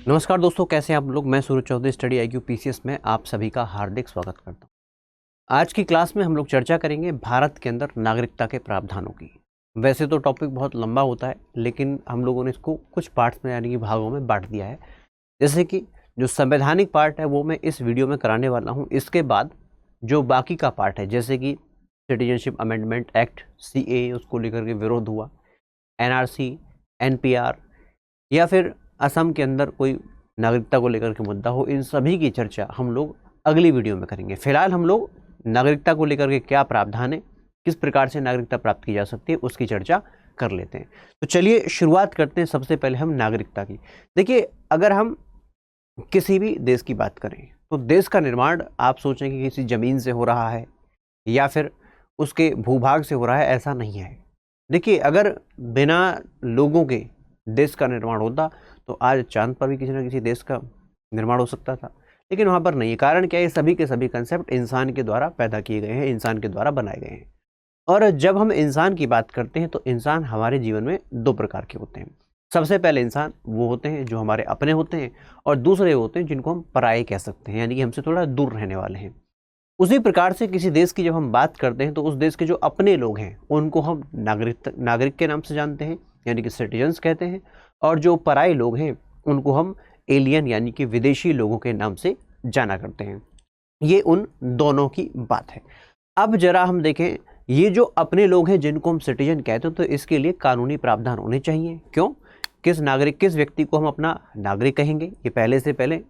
नमस्कार दोस्तों, कैसे हैं आप लोग। मैं सूरज चौधरी स्टडी IQ PCS में आप सभी का हार्दिक स्वागत करता हूं। आज की क्लास में हम लोग चर्चा करेंगे भारत के अंदर नागरिकता के प्रावधानों की। वैसे तो टॉपिक बहुत लंबा होता है, लेकिन हम लोगों ने इसको कुछ पार्ट्स में यानी कि भागों में बांट दिया है। जैसे कि जो संवैधानिक पार्ट है वो मैं इस वीडियो में कराने वाला हूँ। इसके बाद जो बाकी का पार्ट है, जैसे कि सिटीजनशिप अमेंडमेंट एक्ट CAA, उसको लेकर के विरोध हुआ, NRC, NPR या फिर असम के अंदर कोई नागरिकता को लेकर के मुद्दा हो, इन सभी की चर्चा हम लोग अगली वीडियो में करेंगे। फिलहाल हम लोग नागरिकता को लेकर के क्या प्रावधान है, किस प्रकार से नागरिकता प्राप्त की जा सकती है, उसकी चर्चा कर लेते हैं। तो चलिए शुरुआत करते हैं सबसे पहले हम नागरिकता की। देखिए, अगर हम किसी भी देश की बात करें तो देश का निर्माण आप सोचें कि किसी ज़मीन से हो रहा है या फिर उसके भूभाग से हो रहा है, ऐसा नहीं है। देखिए, अगर बिना लोगों के देश का निर्माण होता तो आज चांद पर भी किसी न किसी देश का निर्माण हो सकता था, लेकिन वहाँ पर नहीं है। कारण क्या है? सभी के सभी कंसेप्ट इंसान के द्वारा पैदा किए गए हैं, इंसान के द्वारा बनाए गए हैं। और जब हम इंसान की बात करते हैं तो इंसान हमारे जीवन में दो प्रकार के होते हैं। सबसे पहले इंसान वो होते हैं जो हमारे अपने होते हैं, और दूसरे होते हैं जिनको हम पराये कह सकते हैं, यानी कि हमसे थोड़ा दूर रहने वाले हैं। उसी प्रकार से किसी देश की जब हम बात करते हैं तो उस देश के जो अपने लोग हैं उनको हम नागरिक के नाम से जानते हैं, यानी कि सिटीजन्स कहते हैं। और जो पराये लोग हैं उनको हम एलियन यानी कि विदेशी लोगों के नाम से जाना करते हैं। ये उन दोनों की बात है। अब जरा हम देखें, ये जो अपने लोग हैं जिनको हम सिटीजन कहते हैं, तो इसके लिए कानूनी प्रावधान होने चाहिए। क्यों? किस व्यक्ति को हम अपना नागरिक कहेंगे, ये पहले से पहले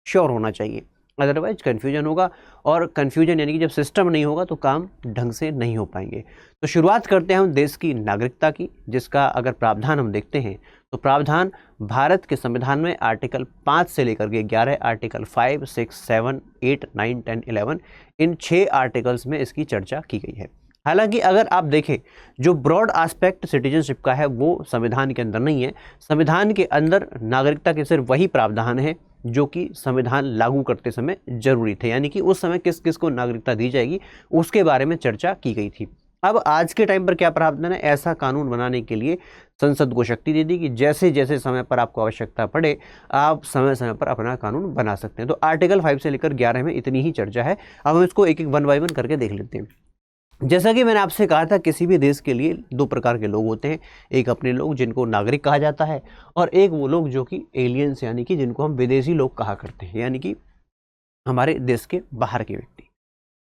श्योर होना चाहिए, अदरवाइज कन्फ्यूजन होगा। और कन्फ्यूजन यानी कि जब सिस्टम नहीं होगा तो काम ढंग से नहीं हो पाएंगे। तो शुरुआत करते हैं हम देश की नागरिकता की, जिसका अगर प्रावधान हम देखते हैं तो प्रावधान भारत के संविधान में आर्टिकल 5 से लेकर के 11, आर्टिकल 5, 6, 7, 8, 9, 10, 11, इन 6 आर्टिकल्स में इसकी चर्चा की गई है। हालांकि अगर आप देखें, जो ब्रॉड एस्पेक्ट सिटीजनशिप का है वो संविधान के अंदर नहीं है। संविधान के अंदर नागरिकता के सिर्फ वही प्रावधान है जो कि संविधान लागू करते समय जरूरी थे, यानी कि उस समय किस किस को नागरिकता दी जाएगी उसके बारे में चर्चा की गई थी। अब आज के टाइम पर क्या प्रावधान है? ऐसा कानून बनाने के लिए संसद को शक्ति दे दी कि जैसे जैसे समय पर आपको आवश्यकता पड़े आप समय समय पर अपना कानून बना सकते हैं। तो आर्टिकल 5 से लेकर 11 में इतनी ही चर्चा है। अब हम इसको एक एक 1 बाय 1 करके देख लेते हैं। जैसा कि मैंने आपसे कहा था, किसी भी देश के लिए दो प्रकार के लोग होते हैं। एक अपने लोग जिनको नागरिक कहा जाता है, और एक वो लोग जो कि एलियंस यानी कि जिनको हम विदेशी लोग कहा करते हैं, यानी कि हमारे देश के बाहर के व्यक्ति।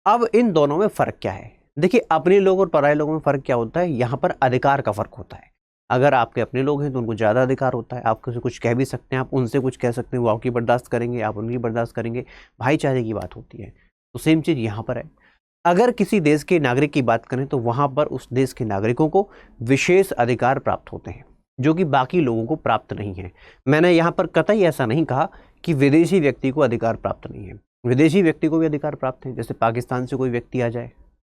अब इन दोनों में फ़र्क क्या है? देखिए, अपने लोग और पराये लोगों में फ़र्क क्या होता है? यहाँ पर अधिकार का फ़र्क होता है। अगर आपके अपने लोग हैं तो उनको ज़्यादा अधिकार होता है, आप किसी कुछ कह भी सकते हैं, आप उनसे कुछ कह सकते हैं, वो आपकी बर्दाश्त करेंगे, आप उनकी बर्दाश्त करेंगे। भाईचारे की बात होती है। तो सेम चीज़ यहाँ पर है। अगर किसी देश के नागरिक की बात करें तो वहाँ पर उस देश के नागरिकों को विशेष अधिकार प्राप्त होते हैं जो कि बाकी लोगों को प्राप्त नहीं है। मैंने यहाँ पर कतई ऐसा नहीं कहा कि विदेशी व्यक्ति को अधिकार प्राप्त नहीं है। विदेशी व्यक्ति को भी अधिकार प्राप्त है। जैसे पाकिस्तान से कोई व्यक्ति आ जाए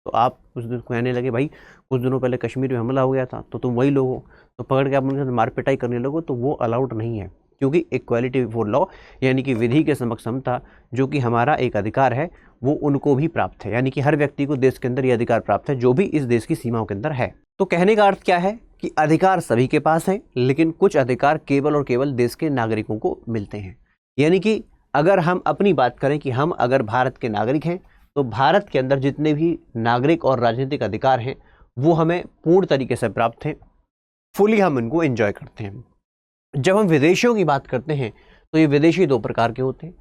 तो आप उस दिन कहने लगे, भाई कुछ दिनों पहले कश्मीर में हमला हो गया था तो तुम वही लोग हो, तो पकड़ के आप उनके साथ मार पिटाई करने लगो, तो वो अलाउड नहीं है। क्योंकि इक्वालिटी बिफोर लॉ यानी कि विधि के समक्ष समता, जो कि हमारा एक अधिकार है, वो उनको भी प्राप्त है। यानी कि हर व्यक्ति को देश के अंदर ये अधिकार प्राप्त है जो भी इस देश की सीमाओं के अंदर है। तो कहने का अर्थ क्या है कि अधिकार सभी के पास है, लेकिन कुछ अधिकार केवल और केवल देश के नागरिकों को मिलते हैं। यानी कि अगर हम अपनी बात करें कि हम अगर भारत के नागरिक हैं तो भारत के अंदर जितने भी नागरिक और राजनीतिक अधिकार हैं वो हमें पूर्ण तरीके से प्राप्त हैं, फुली हम इनको एंजॉय करते हैं। जब हम विदेशियों की बात करते हैं तो ये विदेशी दो प्रकार के होते हैं।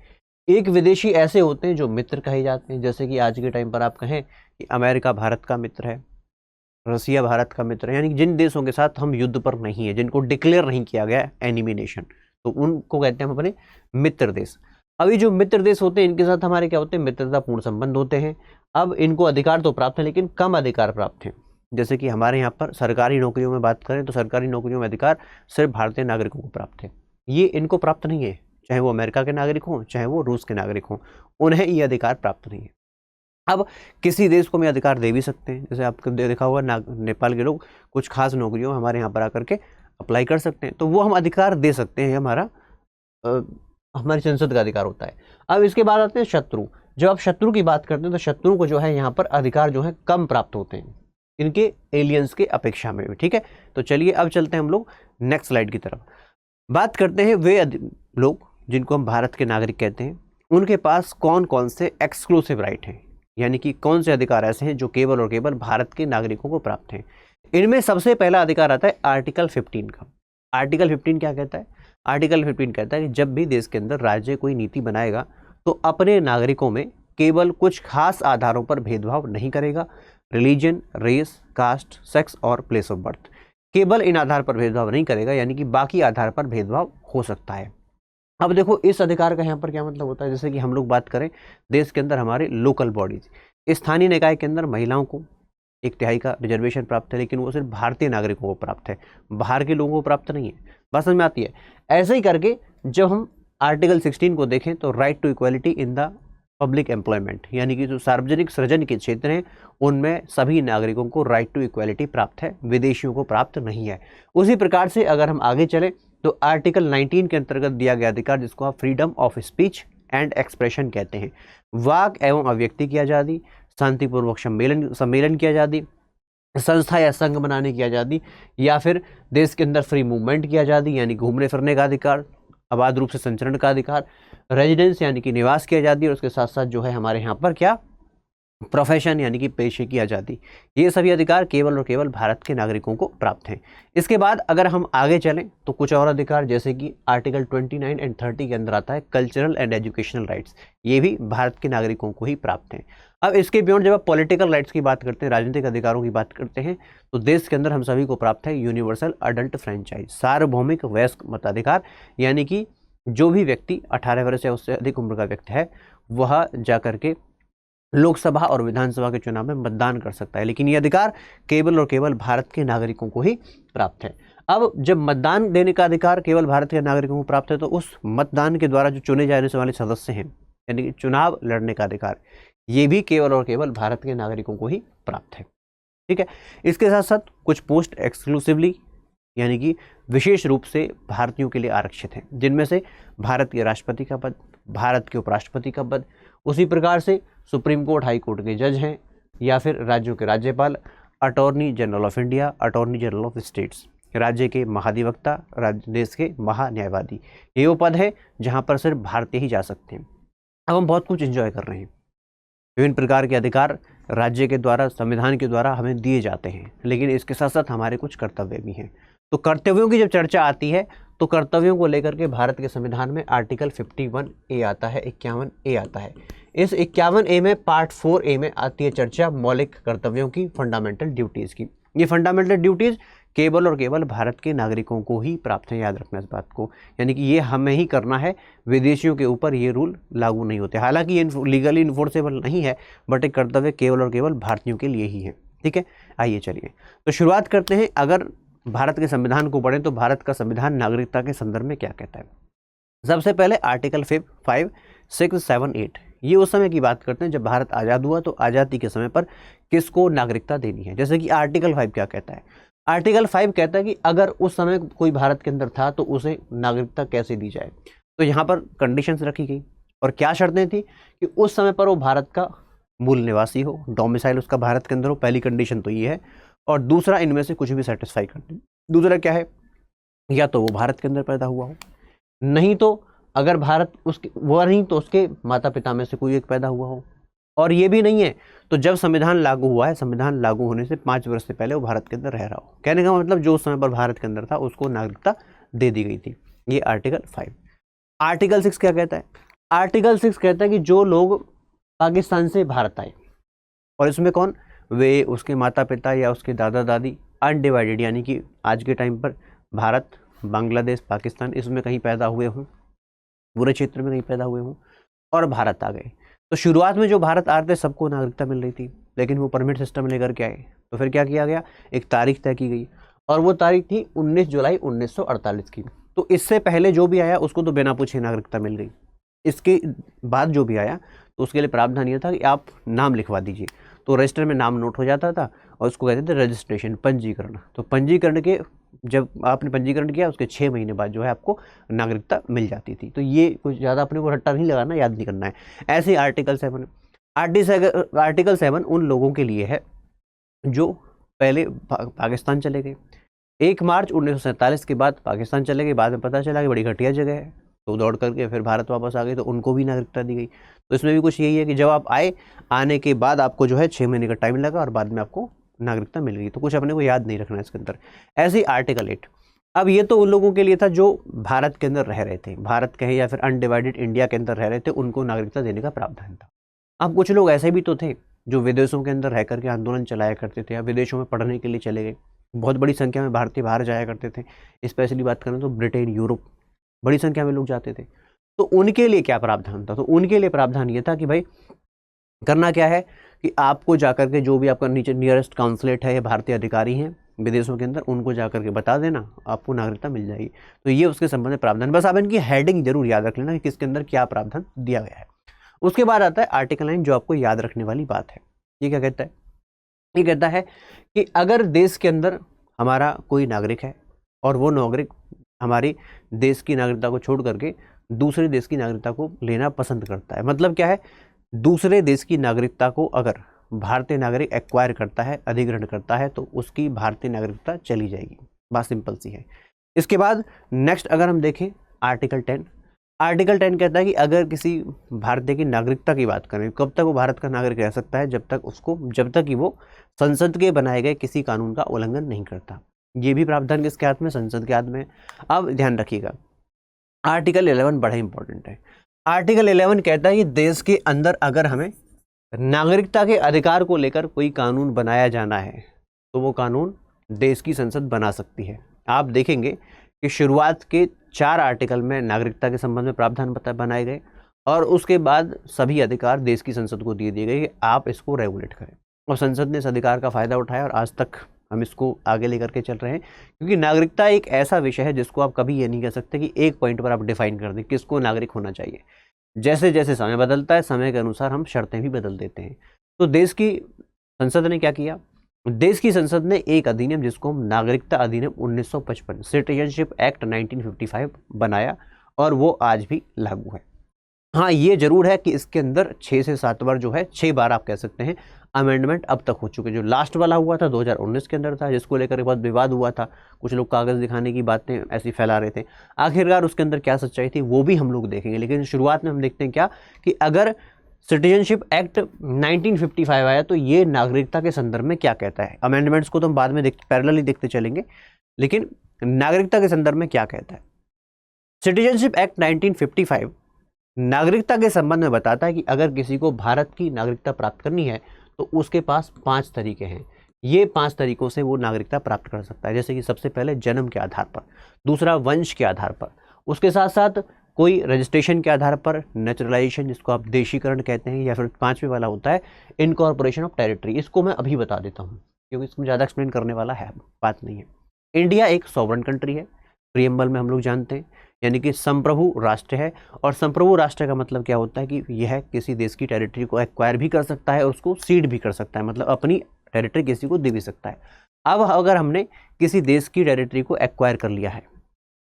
एक विदेशी ऐसे होते हैं जो मित्र कहे जाते हैं, जैसे कि आज के टाइम पर आप कहें कि अमेरिका भारत का मित्र है, रसिया भारत का मित्र है, यानी कि जिन देशों के साथ हम युद्ध पर नहीं है, जिनको डिक्लेयर नहीं किया गया एनिमी नेशन, तो उनको कहते हैं हम अपने मित्र देश। अभी जो मित्र देश होते हैं इनके साथ हमारे क्या होते हैं? मित्रतापूर्ण संबंध होते हैं। अब इनको अधिकार तो प्राप्त है लेकिन कम अधिकार प्राप्त हैं। जैसे कि हमारे यहाँ पर सरकारी नौकरियों में बात करें तो सरकारी नौकरियों में अधिकार सिर्फ भारतीय नागरिकों को प्राप्त है, ये इनको प्राप्त नहीं है। चाहे वो अमेरिका के नागरिक हों, चाहे वो रूस के नागरिक हों, उन्हें ये अधिकार प्राप्त नहीं है। अब किसी देश को हम अधिकार दे भी सकते हैं। जैसे आपको देखा होगा नेपाल के लोग कुछ खास नौकरियों में हमारे यहाँ पर आकर के अप्लाई कर सकते हैं, तो वो हम अधिकार दे सकते हैं, हमारी संसद का अधिकार होता है। अब इसके बाद आते हैं शत्रु। जब आप शत्रु की बात करते हैं तो शत्रु को जो है यहाँ पर अधिकार जो है कम प्राप्त होते हैं इनके एलियंस के अपेक्षा में भी। ठीक है, तो चलिए अब चलते हैं हम लोग नेक्स्ट स्लाइड की तरफ। बात करते हैं वे लोग जिनको हम भारत के नागरिक कहते हैं, उनके पास कौन कौन से एक्सक्लूसिव राइट हैं, यानी कि कौन से अधिकार ऐसे हैं जो केवल और केवल भारत के नागरिकों को प्राप्त हैं। इनमें सबसे पहला अधिकार आता है आर्टिकल 15 का। आर्टिकल 15 क्या कहता है? आर्टिकल 15 कहता है कि जब भी देश के अंदर राज्य कोई नीति बनाएगा तो अपने नागरिकों में केवल कुछ खास आधारों पर भेदभाव नहीं करेगा। रिलीजन, रेस, कास्ट, सेक्स और प्लेस ऑफ बर्थ, केवल इन आधार पर भेदभाव नहीं करेगा, यानी कि बाकी आधार पर भेदभाव हो सकता है। अब देखो इस अधिकार का यहाँ पर क्या मतलब होता है, जैसे कि हम लोग बात करें देश के अंदर हमारे लोकल बॉडीज, स्थानीय निकाय के अंदर महिलाओं को 1/3 का रिजर्वेशन प्राप्त है, लेकिन वो सिर्फ भारतीय नागरिकों को प्राप्त है, बाहर के लोगों को प्राप्त नहीं है। बात समझ में आती है? ऐसे ही करके जब हम आर्टिकल 16 को देखें तो right to equality in the public employment, यानी कि जो सार्वजनिक सृजन के क्षेत्र हैं उनमें सभी नागरिकों को राइट टू इक्वालिटी प्राप्त है, विदेशियों को प्राप्त नहीं है। उसी प्रकार से अगर हम आगे चलें तो आर्टिकल 19 के अंतर्गत दिया गया अधिकार, जिसको आप freedom of speech and expression कहते हैं, वाक एवं अभिव्यक्ति की आज़ादी, शांतिपूर्वक सम्मेलन की आज़ादी, संस्था या संघ बनाने की आज़ादी, या फिर देश के अंदर फ्री मूवमेंट की आज़ादी यानी घूमने फिरने का अधिकार, अबाध रूप से संचरण का अधिकार, रेजिडेंस यानी कि निवास की आज़ादी, और उसके साथ साथ जो है हमारे यहाँ पर क्या प्रोफेशन यानी कि पेशे की आज़ादी। ये सभी अधिकार केवल और केवल भारत के नागरिकों को प्राप्त हैं। इसके बाद अगर हम आगे चलें तो कुछ और अधिकार, जैसे कि आर्टिकल 29 एंड 30 के अंदर आता है कल्चरल एंड एजुकेशनल राइट्स, ये भी भारत के नागरिकों को ही प्राप्त हैं। अब इसके बियॉन्ड जब आप पॉलिटिकल राइट्स की बात करते हैं, राजनीतिक अधिकारों की बात करते हैं, तो देश के अंदर हम सभी को प्राप्त है यूनिवर्सल अडल्ट फ्रेंचाइज, सार्वभौमिक वयस्क मताधिकार, यानी कि जो भी व्यक्ति 18 वर्ष या उससे अधिक उम्र का व्यक्ति है वह जाकर के लोकसभा और विधानसभा के चुनाव में मतदान कर सकता है, लेकिन ये अधिकार केवल और केवल भारत के नागरिकों को ही प्राप्त है। अब जब मतदान देने का अधिकार केवल भारत के नागरिकों को प्राप्त है, तो उस मतदान के द्वारा जो चुने जाने वाले सदस्य हैं, यानी कि चुनाव लड़ने का अधिकार, ये भी केवल और केवल भारत के नागरिकों को ही प्राप्त है। ठीक है, इसके साथ साथ कुछ पोस्ट एक्सक्लूसिवली यानी कि विशेष रूप से भारतीयों के लिए आरक्षित हैं, जिनमें से भारत के राष्ट्रपति का पद, भारत के उपराष्ट्रपति का पद, उसी प्रकार से सुप्रीम कोर्ट, हाई कोर्ट के जज हैं, या फिर राज्यों के राज्यपाल, attorney general of India, attorney general of states, राज्य के महाधिवक्ता, राज्य देश के महान्यायवादी। ये वो पद है जहाँ पर सिर्फ भारतीय ही जा सकते हैं। अब हम बहुत कुछ एंजॉय कर रहे हैं, विभिन्न प्रकार के अधिकार राज्य के द्वारा, संविधान के द्वारा हमें दिए जाते हैं, लेकिन इसके साथ साथ हमारे कुछ कर्तव्य भी हैं। तो कर्तव्यों की जब चर्चा आती है तो कर्तव्यों को लेकर के भारत के संविधान में आर्टिकल 51A आता है, 51A आता है। इस 51A में पार्ट 4A में आती है चर्चा मौलिक कर्तव्यों की, फंडामेंटल ड्यूटीज़ की। ये फंडामेंटल ड्यूटीज़ केवल और केवल भारत के नागरिकों को ही प्राप्त है, याद रखना इस बात को, यानी कि ये हमें ही करना है, विदेशियों के ऊपर ये रूल लागू नहीं होते। हालांकि ये लीगली इन्फोर्सेबल नहीं है, बट एक कर्तव्य केवल और केवल भारतीयों के लिए ही है। ठीक है, आइए चलिए तो शुरुआत करते हैं। अगर भारत के संविधान को पढ़ें तो भारत का संविधान नागरिकता के संदर्भ में क्या कहता है। सबसे पहले आर्टिकल 5, 6, 7, 8 ये उस समय की बात करते हैं जब भारत आज़ाद हुआ, तो आज़ादी के समय पर किसको नागरिकता देनी है। जैसे कि आर्टिकल 5 क्या कहता है, आर्टिकल 5 कहता है कि अगर उस समय कोई भारत के अंदर था तो उसे नागरिकता कैसे दी जाए। तो यहाँ पर कंडीशंस रखी गई और क्या शर्तें थी कि उस समय पर वो भारत का मूल निवासी हो, डोमिसाइल उसका भारत के अंदर हो, पहली कंडीशन तो ये है। और दूसरा, इनमें से कुछ भी सेटिस्फाई कर दे। दूसरा क्या है, या तो वो भारत के अंदर पैदा हुआ हो, नहीं तो अगर भारत उसके वो नहीं तो उसके माता पिता में से कोई एक पैदा हुआ हो, और ये भी नहीं है तो जब संविधान लागू हुआ है, संविधान लागू होने से 5 वर्ष से पहले वो भारत के अंदर रह रहा हो। कहने का मतलब जो उस समय पर भारत के अंदर था उसको नागरिकता दे दी गई थी। ये आर्टिकल 5। आर्टिकल 6 क्या कहता है, आर्टिकल 6 कहता है कि जो लोग पाकिस्तान से भारत आए, और इसमें कौन, वे उसके माता पिता या उसके दादा दादी अनडिवाइडेड, यानी कि आज के टाइम पर भारत, बांग्लादेश, पाकिस्तान इसमें कहीं पैदा हुए हों, पूरे क्षेत्र में कहीं पैदा हुए हों और भारत आ गए। तो शुरुआत में जो भारत आ रहे थे सबको नागरिकता मिल रही थी, लेकिन वो परमिट सिस्टम लेकर के आए, तो फिर क्या किया गया, एक तारीख तय की गई, और वो तारीख थी 19 जुलाई 1948 की। तो इससे पहले जो भी आया उसको तो बिना पूछे नागरिकता मिल गई। इसके बाद जो भी आया तो उसके लिए प्रावधान ये था कि आप नाम लिखवा दीजिए, तो रजिस्टर में नाम नोट हो जाता था और उसको कहते थे रजिस्ट्रेशन, पंजीकरण। तो पंजीकरण के जब आपने पंजीकरण किया उसके 6 महीने बाद जो है आपको नागरिकता मिल जाती थी। तो ये कुछ ज़्यादा अपने को रट्टा नहीं लगाना, याद नहीं करना है। ऐसे ही आर्टिकल 7, आर्टिकल 7 उन लोगों के लिए है जो पहले पाकिस्तान चले गए, 1 मार्च 1947 के बाद पाकिस्तान चले गए, बाद में पता चला कि बड़ी घटिया जगह है, तो दौड़ करके फिर भारत वापस आ गए तो उनको भी नागरिकता दी गई। तो इसमें भी कुछ यही है कि जब आप आए, आने के बाद आपको जो है 6 महीने का टाइम लगा और बाद में आपको नागरिकता मिल गई। तो कुछ अपने को याद नहीं रखना है इसके अंदर। ऐसे ही आर्टिकल 8, अब ये तो उन लोगों के लिए था जो भारत के अंदर रह रहे थे, भारत कहे या फिर अनडिवाइडेड इंडिया के अंदर रह रहे थे, उनको नागरिकता देने का प्रावधान था। अब कुछ लोग ऐसे भी तो थे जो विदेशों के अंदर रह करके आंदोलन चलाया करते थे या विदेशों में पढ़ने के लिए चले गए। बहुत बड़ी संख्या में भारतीय बाहर जाया करते थे। स्पेशली बात करें तो ब्रिटेन, यूरोप, बड़ी संख्या में लोग जाते थे। तो उनके लिए क्या प्रावधान था? तो उनके लिए प्रावधान ये था कि भाई करना क्या है कि आपको जाकर के जो भी आपका नीचे नियरेस्ट काउंसलेट है या भारतीय अधिकारी हैं विदेशों के अंदर, उनको जाकर के बता देना, आपको नागरिकता मिल जाएगी। तो ये उसके संबंध में प्रावधान। बस आप इनकी हेडिंग जरूर याद रख लेना कि किसके अंदर क्या प्रावधान दिया गया है। उसके बाद आता है आर्टिकल 9, जो आपको याद रखने वाली बात है। ये क्या कहता है? ये कहता है कि अगर देश के अंदर हमारा कोई नागरिक है और वो नागरिक हमारी देश की नागरिकता को छोड़ करके दूसरे देश की नागरिकता को लेना पसंद करता है, मतलब क्या है, दूसरे देश की नागरिकता को अगर भारतीय नागरिक एक्वायर करता है, अधिग्रहण करता है, तो उसकी भारतीय नागरिकता चली जाएगी। बात सिंपल सी है। इसके बाद नेक्स्ट अगर हम देखें आर्टिकल 10, आर्टिकल 10 कहता है कि अगर किसी भारतीय की नागरिकता की बात करें, कब तक वो भारत का नागरिक रह सकता है? जब तक कि वो संसद के बनाए गए किसी कानून का उल्लंघन नहीं करता। ये भी प्रावधान किसके हाथ में? संसद के हाथ में। अब ध्यान रखिएगा, आर्टिकल 11 बड़ा इंपॉर्टेंट है। आर्टिकल 11 कहता है कि देश के अंदर अगर हमें नागरिकता के अधिकार को लेकर कोई कानून बनाया जाना है तो वो कानून देश की संसद बना सकती है। आप देखेंगे कि शुरुआत के 4 आर्टिकल में नागरिकता के संबंध में प्रावधान बनाए गए और उसके बाद सभी अधिकार देश की संसद को दिए गए कि आप इसको रेगुलेट करें। और संसद ने इस अधिकार का फायदा उठाया और आज तक हम इसको आगे लेकर के चल रहे हैं, क्योंकि नागरिकता एक ऐसा विषय है जिसको आप कभी ये नहीं कह सकते कि एक पॉइंट पर आप डिफाइन कर दें किसको नागरिक होना चाहिए। जैसे जैसे समय बदलता है, समय के अनुसार हम शर्तें भी बदल देते हैं। तो देश की संसद ने क्या किया? देश की संसद ने एक अधिनियम जिसको हम नागरिकता अधिनियम 1955 सिटीजनशिप एक्ट 1955 बनाया और वो आज भी लागू है। हाँ, ये जरूर है कि इसके अंदर 6 से 7 बार जो है, 6 बार आप कह सकते हैं, अमेंडमेंट अब तक हो चुके। जो लास्ट वाला हुआ था 2019 के अंदर था, जिसको लेकर बहुत विवाद हुआ था, कुछ लोग कागज़ दिखाने की बातें ऐसी फैला रहे थे। आखिरकार उसके अंदर क्या सच्चाई थी वो भी हम लोग देखेंगे, लेकिन शुरुआत में हम देखते हैं क्या कि अगर सिटीजनशिप एक्ट 1955 आया तो ये नागरिकता के संदर्भ में क्या कहता है। अमेंडमेंट्स को तो हम बाद में पैरेलली देखते चलेंगे, लेकिन नागरिकता के संदर्भ में क्या कहता है। सिटीजनशिप एक्ट 1955 नागरिकता के संबंध में बताता है कि अगर किसी को भारत की नागरिकता प्राप्त करनी है तो उसके पास 5 तरीके हैं। ये 5 तरीकों से वो नागरिकता प्राप्त कर सकता है। जैसे कि सबसे पहले जन्म के आधार पर, दूसरा वंश के आधार पर, उसके साथ साथ कोई रजिस्ट्रेशन के आधार पर, नेचुरलाइजेशन जिसको आप देशीकरण कहते हैं, या फिर 5वें वाला होता है इनकॉर्पोरेशन ऑफ टेरिटरी। इसको मैं अभी बता देता हूँ क्योंकि इसको ज़्यादा एक्सप्लेन करने वाला है बात नहीं है। इंडिया एक सॉवरेन कंट्री है, प्रियम्बल में हम लोग जानते हैं, यानी कि संप्रभु राष्ट्र है। और संप्रभु राष्ट्र का मतलब क्या होता है कि यह किसी देश की टेरिटरी को एक्वायर भी कर सकता है और उसको सीड भी कर सकता है, मतलब अपनी टेरिटरी किसी को दे भी सकता है। अब अगर हमने किसी देश की टेरिटरी को एक्वायर कर लिया है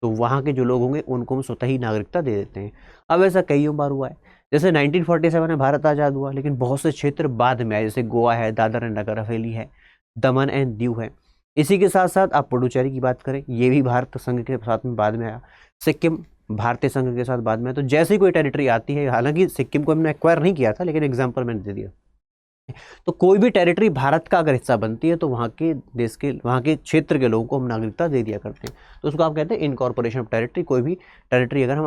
तो वहाँ के जो लोग होंगे उनको हम स्वतः ही नागरिकता दे देते हैं। अब ऐसा कई बार हुआ है, जैसे 1947 में भारत आज़ाद हुआ, लेकिन बहुत से क्षेत्र बाद में आए, जैसे गोवा है, दादर एंड नगर हवेली है, दमन एंड दीव है। इसी के साथ साथ आप पुडुचेरी की बात करें, ये भी भारत संघ के साथ में बाद में आया। सिक्किम भारतीय संघ के साथ बाद में। तो जैसे ही कोई टेरिटरी आती है, हालांकि सिक्किम को हमने एक्वायर नहीं किया था, लेकिन एग्जांपल मैंने दे दिया, तो कोई भी टेरिटरी भारत का अगर हिस्सा बनती है तो वहाँ के देश के, वहाँ के क्षेत्र के लोगों को हम नागरिकता दे दिया करते हैं। तो उसको आप कहते हैं इनकॉर्पोरेशन ऑफ टेरिटरी। कोई भी टेरिटरी अगर हम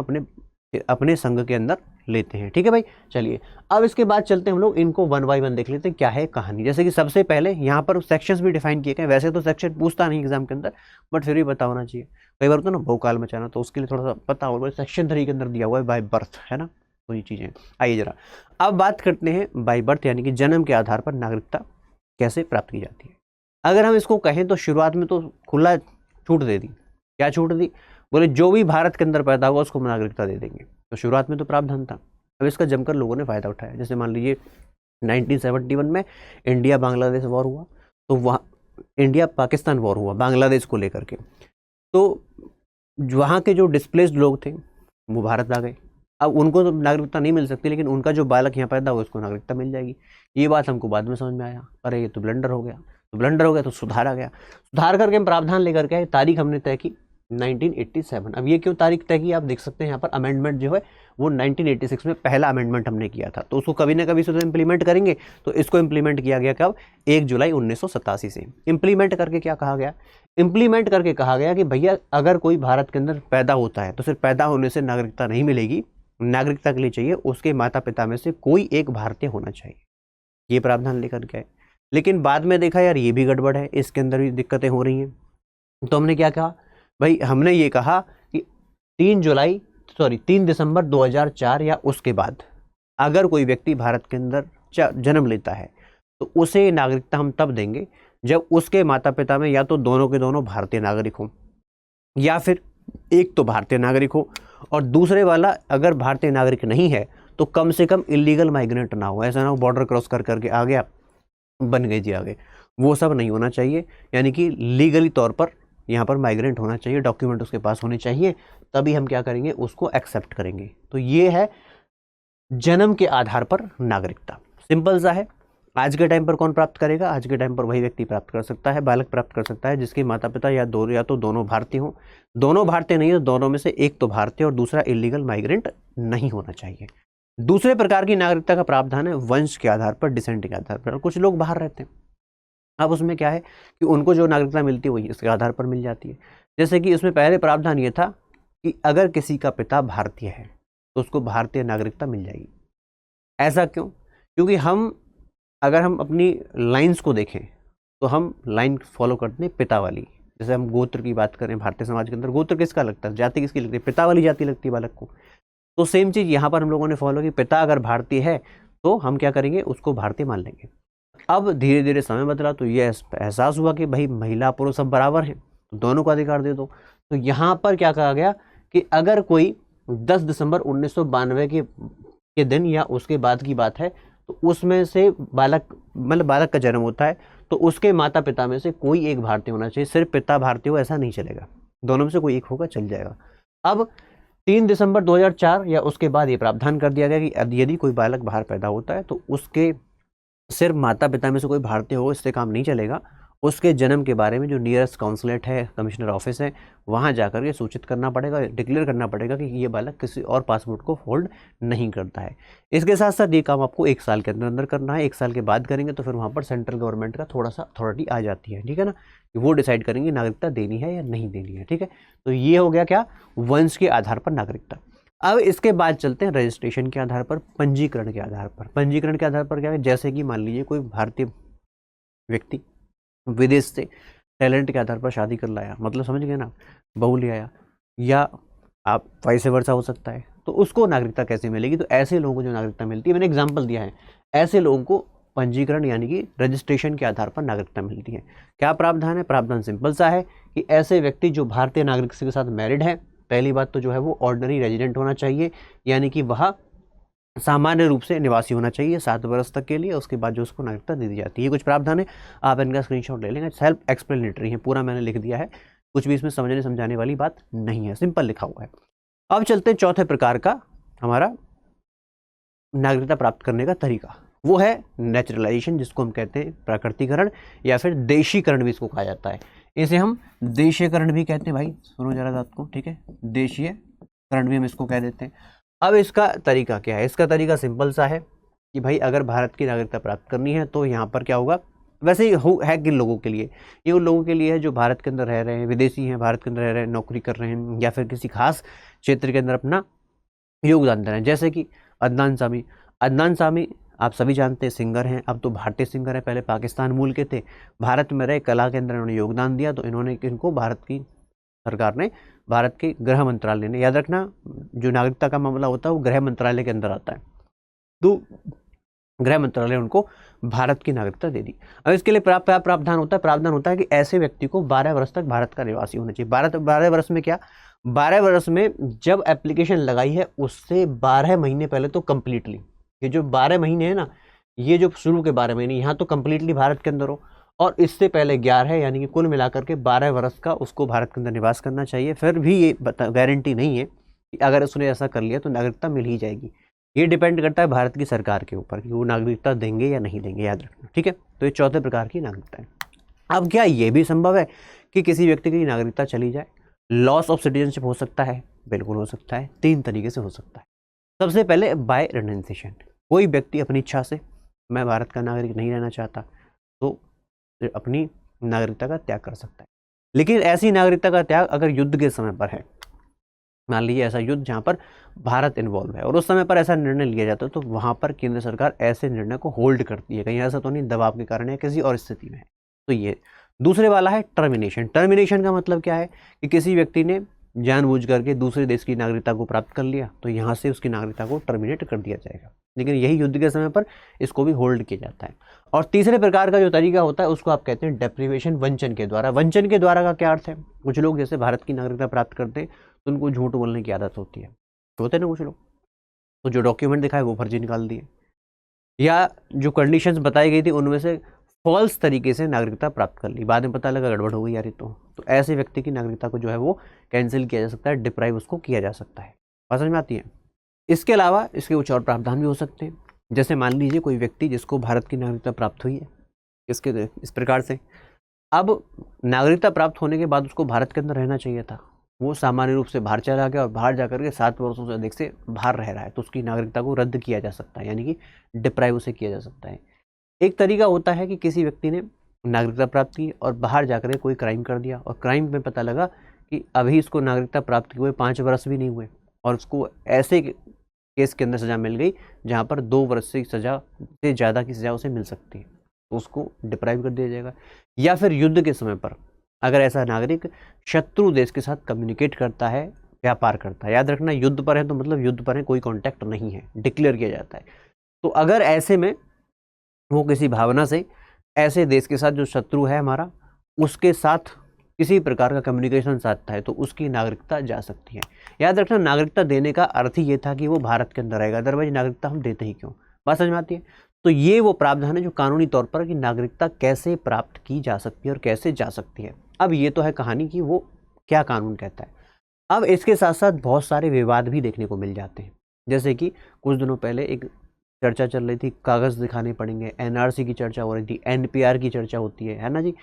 अपने संघ के अंदर लेते हैं, ठीक है भाई। चलिए अब इसके बाद चलते हैं हम लोग, इनको 1 बाय 1 देख लेते हैं क्या है कहानी। जैसे कि सबसे पहले यहाँ पर सेक्शंस भी डिफाइन किए गए। वैसे तो सेक्शन पूछता नहीं एग्जाम के अंदर, बट फिर भी पता होना चाहिए। कई बार तो ना भूकाल मचाना, तो उसके लिए थोड़ा सा पता होगा। सेक्शन 3 के अंदर दिया हुआ है बाय बर्थ, है ना, तो ये चीज़ें। आइए जरा अब बात करते हैं बाय बर्थ, यानी कि जन्म के आधार पर नागरिकता कैसे प्राप्त की जाती है। अगर हम इसको कहें तो शुरुआत में तो खुला छूट दे दी। क्या छूट दी? बोले जो भी भारत के अंदर पैदा हुआ उसको नागरिकता दे देंगे। तो शुरुआत में तो प्रावधान था, अब इसका जमकर लोगों ने फ़ायदा उठाया। जैसे मान लीजिए 1971 में इंडिया बांग्लादेश वॉर हुआ, तो वहाँ इंडिया पाकिस्तान वॉर हुआ बांग्लादेश को लेकर के, तो वहाँ के जो डिस्प्लेस्ड लोग थे वो भारत आ गए। अब उनको तो नागरिकता नहीं मिल सकती, लेकिन उनका जो बालक यहाँ पैदा हुआ उसको नागरिकता मिल जाएगी। ये बात हमको बाद में समझ में आया, अरे ये तो ब्लंडर हो गया। तो ब्लंडर हो गया तो सुधारा गया। सुधार करके हम प्रावधान लेकर के आए, तारीख हमने तय की 1987। अब ये क्यों तारीख तय की, आप देख सकते हैं यहाँ पर अमेंडमेंट जो है वो 1986 में पहला अमेंडमेंट हमने किया था, तो उसको कभी ना कभी से तो इम्प्लीमेंट करेंगे। तो इसको इम्प्लीमेंट किया गया कब, 1 जुलाई 1987 से। इम्प्लीमेंट करके क्या कहा गया, इम्प्लीमेंट करके कहा गया कि भैया अगर कोई भारत के अंदर पैदा होता है तो सिर्फ पैदा होने से नागरिकता नहीं मिलेगी, नागरिकता के लिए चाहिए उसके माता पिता में से कोई एक भारतीय होना चाहिए। ये प्रावधान लेकर के आए, लेकिन बाद में देखा यार ये भी गड़बड़ है, इसके अंदर भी दिक्कतें हो रही हैं। तो हमने क्या कहा भाई, हमने ये कहा कि 3 दिसंबर 2004 या उसके बाद अगर कोई व्यक्ति भारत के अंदर जन्म लेता है तो उसे नागरिकता हम तब देंगे जब उसके माता पिता में या तो दोनों के दोनों भारतीय नागरिक हों, या फिर एक तो भारतीय नागरिक हो और दूसरे वाला अगर भारतीय नागरिक नहीं है तो कम से कम इलीगल माइग्रेंट ना हो। ऐसा ना हो बॉर्डर क्रॉस कर करके आ गया, बन गए जी आगे, वो सब नहीं होना चाहिए। यानी कि लीगली तौर पर यहाँ पर माइग्रेंट होना चाहिए, डॉक्यूमेंट उसके पास होने चाहिए, तभी हम क्या करेंगे उसको एक्सेप्ट करेंगे। तो ये है जन्म के आधार पर नागरिकता, सिंपल सा है। आज के टाइम पर कौन प्राप्त करेगा, आज के टाइम पर वही व्यक्ति प्राप्त कर सकता है, बालक प्राप्त कर सकता है जिसके माता पिता या तो दोनों भारतीय हों, दोनों भारतीय नहीं तो दोनों में से एक तो भारतीय और दूसरा इलीगल माइग्रेंट नहीं होना चाहिए। दूसरे प्रकार की नागरिकता का प्रावधान है वंश के आधार पर, डिसेंट के आधार पर। कुछ लोग बाहर रहते हैं, अब उसमें क्या है कि उनको जो नागरिकता मिलती है वही इसके आधार पर मिल जाती है। जैसे कि उसमें पहले प्रावधान ये था कि अगर किसी का पिता भारतीय है तो उसको भारतीय नागरिकता मिल जाएगी। ऐसा क्यों, क्योंकि अगर हम अपनी लाइंस को देखें तो हम लाइन फॉलो करते हैं पिता वाली। जैसे हम गोत्र की बात करें, भारतीय समाज के अंदर गोत्र किसका लगता है, जाति किसकी लगती है, पिता वाली जाति लगती है बालक को। तो सेम चीज़ यहाँ पर हम लोगों ने फॉलो की, पिता अगर भारतीय है तो हम क्या करेंगे उसको भारतीय मान लेंगे। अब धीरे धीरे समय बदला तो ये एहसास हुआ कि भाई महिला पुरुष सब बराबर हैं तो दोनों को अधिकार दे दो। तो यहाँ पर क्या कहा गया कि अगर कोई 10 दिसंबर 1992 के दिन या उसके बाद की बात है तो उसमें से बालक का जन्म होता है तो उसके माता पिता में से कोई एक भारतीय होना चाहिए। सिर्फ पिता भारतीय हो ऐसा नहीं चलेगा, दोनों में से कोई एक होगा चल जाएगा। अब 3 दिसंबर 2004 या उसके बाद ये प्रावधान कर दिया गया कि यदि कोई बालक बाहर पैदा होता है तो उसके सिर्फ माता पिता में से कोई भारतीय हो इससे काम नहीं चलेगा। उसके जन्म के बारे में जो नियरेस्ट काउंसलेट है, कमिश्नर ऑफिस है, वहाँ जाकर के सूचित करना पड़ेगा, डिक्लेयर करना पड़ेगा कि ये बालक किसी और पासपोर्ट को होल्ड नहीं करता है। इसके साथ साथ ये काम आपको 1 साल के अंदर अंदर करना है। 1 साल के बाद करेंगे तो फिर वहाँ पर सेंट्रल गवर्नमेंट का थोड़ा सा अथॉरिटी आ जाती है, ठीक है ना, कि वो डिसाइड करेंगे नागरिकता देनी है या नहीं देनी है। ठीक है, तो ये हो गया क्या, वंश के आधार पर नागरिकता। अब इसके बाद चलते हैं रजिस्ट्रेशन के आधार पर, पंजीकरण के आधार पर। पंजीकरण के आधार पर क्या है, जैसे कि मान लीजिए कोई भारतीय व्यक्ति विदेश से टैलेंट के आधार पर शादी कर लाया, मतलब समझ गए ना, बहू ले आया, या आप वाइस वर्सा हो सकता है, तो उसको नागरिकता कैसे मिलेगी। तो ऐसे लोगों को जो नागरिकता मिलती है, मैंने एग्जाम्पल दिया है, ऐसे लोगों को पंजीकरण यानी कि रजिस्ट्रेशन के आधार पर नागरिकता मिलती है। क्या प्रावधान है, प्रावधान सिंपल सा है कि ऐसे व्यक्ति जो भारतीय नागरिक के साथ मैरिड है, पहली बात तो जो है वो ऑर्डिनरी रेजिडेंट होना चाहिए, यानी कि वह सामान्य रूप से निवासी होना चाहिए 7 वर्ष तक के लिए, उसके बाद जो उसको नागरिकता दे दी जाती है। ये कुछ प्रावधान है, आप इनका स्क्रीनशॉट ले लेंगे, सेल्फ एक्सप्लेनेटरी है, पूरा मैंने लिख दिया है, कुछ भी इसमें समझने समझाने वाली बात नहीं है, सिंपल लिखा हुआ है। अब चलते हैं चौथे प्रकार का हमारा नागरिकता प्राप्त करने का तरीका, वो है नेचुरलाइजेशन, जिसको हम कहते हैं प्राकृतिकरण या फिर देशीकरण भी इसको कहा जाता है। इसे हम देशीयकरण भी कहते हैं, भाई सुनो जरा बात को, ठीक है, देशीयकरण भी हम इसको कह देते हैं। अब इसका तरीका क्या है, इसका तरीका सिंपल सा है कि भाई अगर भारत की नागरिकता प्राप्त करनी है तो यहाँ पर क्या होगा, वैसे ही है किन लोगों के लिए, ये उन लोगों के लिए है जो भारत के अंदर रह रहे हैं, विदेशी हैं, भारत के अंदर रह रहे हैं, नौकरी कर रहे हैं, या फिर किसी खास क्षेत्र के अंदर अपना योगदान दे रहे हैं। जैसे कि अदनान सामी आप सभी जानते हैं, सिंगर हैं, अब तो भारतीय सिंगर हैं, पहले पाकिस्तान मूल के थे, भारत में रहे, कला के अंदर इन्होंने योगदान दिया, तो इनको भारत की सरकार ने, भारत के गृह मंत्रालय ने, याद रखना जो नागरिकता का मामला होता है वो गृह मंत्रालय के अंदर आता है, तो गृह मंत्रालय उनको भारत की नागरिकता दे दी। अब इसके लिए प्रावधान होता है कि ऐसे व्यक्ति को 12 वर्ष तक भारत का निवासी होना चाहिए। 12 वर्ष में क्या, 12 वर्ष में जब एप्लीकेशन लगाई है उससे 12 महीने पहले तो कम्प्लीटली, ये जो 12 महीने है ना, ये जो शुरू के 12 महीने यहाँ तो कम्प्लीटली भारत के अंदर हो, और इससे पहले 11 है, यानी कि कुल मिलाकर के 12 वर्ष का उसको भारत के अंदर निवास करना चाहिए। फिर भी ये गारंटी नहीं है कि अगर उसने ऐसा कर लिया तो नागरिकता मिल ही जाएगी, ये डिपेंड करता है भारत की सरकार के ऊपर कि वो नागरिकता देंगे या नहीं देंगे, याद रखना, ठीक है। तो ये चौथे प्रकार की नागरिकता है। अब क्या ये भी संभव है कि किसी व्यक्ति की नागरिकता चली जाए लॉस ऑफ सिटीजनशिप हो सकता है, बिल्कुल हो सकता है, 3 तरीके से हो सकता है। सबसे पहले बाय रेनुंसिएशन, कोई व्यक्ति अपनी इच्छा से मैं भारत का नागरिक नहीं रहना चाहता तो अपनी नागरिकता का त्याग कर सकता है। लेकिन ऐसी नागरिकता का त्याग अगर युद्ध के समय पर है, मान लीजिए ऐसा युद्ध जहाँ पर भारत इन्वॉल्व है और उस समय पर ऐसा निर्णय लिया जाता है, तो वहाँ पर केंद्र सरकार ऐसे निर्णय को होल्ड करती है, कहीं ऐसा तो नहीं दबाव के कारण या किसी और स्थिति में है। तो ये दूसरे वाला है टर्मिनेशन। टर्मिनेशन का मतलब क्या है कि किसी व्यक्ति ने जानबूझ करके दूसरे देश की नागरिकता को प्राप्त कर लिया, तो यहाँ से उसकी नागरिकता को टर्मिनेट कर दिया जाएगा, लेकिन यही युद्ध के समय पर इसको भी होल्ड किया जाता है। और तीसरे प्रकार का जो तरीका होता है उसको आप कहते हैं डेप्रिवेशन, वंचन के द्वारा। वंचन के द्वारा का क्या अर्थ है, कुछ लोग जैसे भारत की नागरिकता प्राप्त करते हैं तो उनको झूठ बोलने की आदत होती है, होते ना कुछ लोग, तो जो डॉक्यूमेंट दिखाए वो फर्जी निकाल दिए, या जो कंडीशंस बताई गई थी उनमें से फॉल्स तरीके से नागरिकता प्राप्त कर ली, बाद में पता लगा गड़बड़ हो गई यार। तो ऐसे व्यक्ति की नागरिकता को जो है वो कैंसिल किया जा सकता है, डिप्राइव उसको किया जा सकता है। बात समझ में आती है। इसके अलावा इसके कुछ और प्रावधान भी हो सकते हैं, जैसे मान लीजिए कोई व्यक्ति जिसको भारत की नागरिकता प्राप्त हुई है, इस प्रकार से अब नागरिकता प्राप्त होने के बाद उसको भारत के अंदर रहना चाहिए था, वो सामान्य रूप से बाहर चला गया और बाहर जाकर के 7 वर्षों से अधिक से बाहर रह रहा है, तो उसकी नागरिकता को रद्द किया जा सकता है, यानी कि डिप्राइव उसे किया जा सकता है। एक तरीका होता है कि किसी व्यक्ति ने नागरिकता प्राप्त की और बाहर जाकर के कोई क्राइम कर दिया और क्राइम में पता लगा कि अभी इसको नागरिकता प्राप्त हुए 5 वर्ष भी नहीं हुए और उसको ऐसे केस के अंदर सज़ा मिल गई जहाँ पर 2 वर्ष से सज़ा से ज़्यादा की सज़ा उसे मिल सकती है, तो उसको डिप्राइव कर दिया जाएगा। या फिर युद्ध के समय पर अगर ऐसा नागरिक शत्रु देश के साथ कम्युनिकेट करता है, व्यापार करता है, याद रखना युद्ध पर है तो मतलब युद्ध पर है, कोई कॉन्टैक्ट नहीं है, डिक्लेयर किया जाता है, तो अगर ऐसे में वो किसी भावना से ऐसे देश के साथ जो शत्रु है हमारा उसके साथ किसी प्रकार का कम्युनिकेशन साधता है तो उसकी नागरिकता जा सकती है। याद रखना नागरिकता देने का अर्थ ही ये था कि वो भारत के अंदर रहेगा, अदरवाइज नागरिकता हम देते ही क्यों। बात समझ में आती है। तो ये वो प्रावधान है जो कानूनी तौर पर कि नागरिकता कैसे प्राप्त की जा सकती है और कैसे जा सकती है। अब ये तो है कहानी कि वो क्या कानून कहता है। अब इसके साथ साथ बहुत सारे विवाद भी देखने को मिल जाते हैं, जैसे कि कुछ दिनों पहले एक चर्चा चल रही थी, कागज़ दिखाने पड़ेंगे, एनआरसी की चर्चा हो रही थी, एनपीआर की चर्चा होती है ना जी।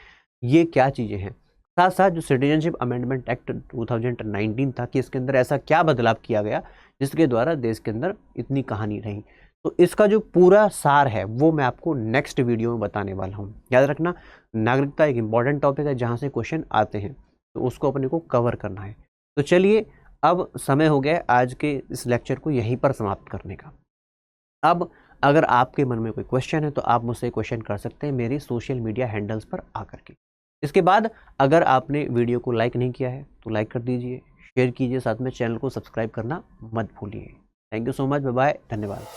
ये क्या चीज़ें हैं। साथ साथ जो सिटीजनशिप अमेंडमेंट एक्ट 2019 था कि इसके अंदर ऐसा क्या बदलाव किया गया जिसके द्वारा देश के अंदर इतनी कहानी रही। तो इसका जो पूरा सार है वो मैं आपको नेक्स्ट वीडियो में बताने वाला हूँ। याद रखना नागरिकता एक इम्पॉर्टेंट टॉपिक है जहाँ से क्वेश्चन आते हैं, तो उसको अपने को कवर करना है। तो चलिए अब समय हो गया है आज के इस लेक्चर को यहीं पर समाप्त करने का। अब अगर आपके मन में कोई क्वेश्चन है तो आप मुझसे क्वेश्चन कर सकते हैं मेरे सोशल मीडिया हैंडल्स पर आकर के। इसके बाद अगर आपने वीडियो को लाइक नहीं किया है तो लाइक कर दीजिए, शेयर कीजिए, साथ में चैनल को सब्सक्राइब करना मत भूलिए। Thank you so much, bye bye, धन्यवाद।